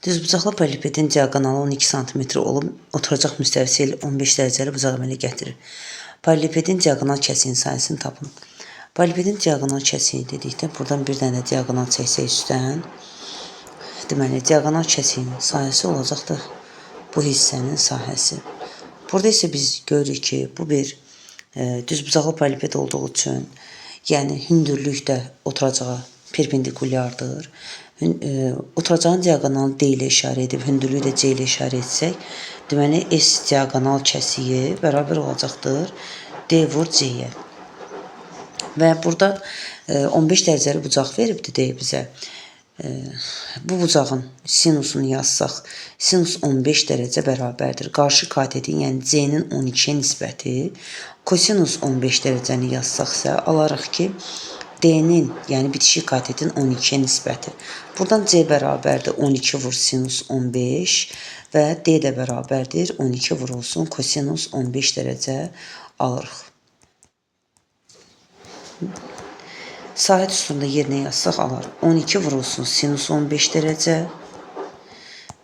Düzbucaqlı paralelipedin diaqonalı 12 cm olub, oturacaq müstəvisi ilə 15 dərəcəli bucaq əmələ gətirir. Paralelipedin diaqonal kəsiyin sayəsini tapın. Paralelipedin diaqonal kəsiyi dedikdə, buradan bir dənə diaqonal çəksək üstdən, deməli, diaqonal kəsiyin sahəsi olacaqdır bu hissənin sahəsi. Burada isə biz görürük ki, bu bir düzbucaqlı paraleliped olduğu üçün, yəni hündürlükdə oturacağa perpendikulyardır. Oturacağın diaqonalı D ilə işarə edib, hündürlüyü də C ilə işarə etsək, deməli, S diaqonal kəsiyi bərabər olacaqdır D vur C-yə. Və burada 15 dərəcəli bucaq veribdir deyə bizə. Bu bucağın sinusunu yazsaq, sinus 15 dərəcə bərabərdir. Qarşı katetin, yəni C-nin 12-yə nisbəti, kosinus 15 dərəcəni yazsaq isə, alarıq ki, D-nin, yəni bitişik katetin 12-yə nisbəti. Buradan C bərabərdir 12 vur sinus 15 və D də bərabərdir 12 vurulsun kosinus 15 dərəcə alırıq. Sahət üstündə yerinə yazsaq alarıq. 12 vurulsun sinus 15 dərəcə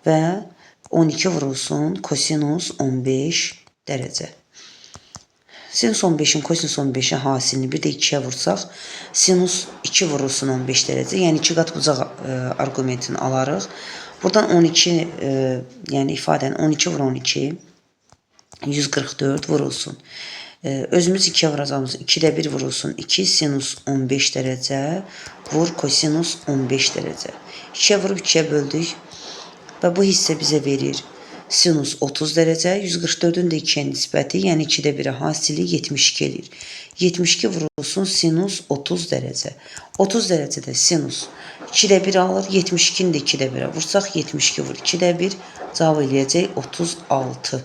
və 12 vurulsun kosinus 15 dərəcə. Sinus 15-in kosinus 15-in hasilini bir də 2-yə vursaq, sinus 2 vurulsun 15 dərəcə, yəni 2 qat bucaq arqumentini alarıq. Buradan 12, yəni ifadəni 12 vur 12, 144 vurulsun. Özümüz 2-yə vuracağımız 2-də 1 vurulsun 2 sinus 15 dərəcə vur kosinus 15 dərəcə. 2-yə vurub 2-yə böldük və bu hissə bizə verir sinus 30 dərəcə, 144-ün də 2-yə nisbəti, yəni 2-də 1-ə hasili 72 eləyir. 72 vurulsun sinus 30 dərəcə. 30 dərəcədə sinus 2-də 1 alır, 72-ni də 2-də 1-ə vursaq 72 vur 2-də 1 cavab eləyəcək 36.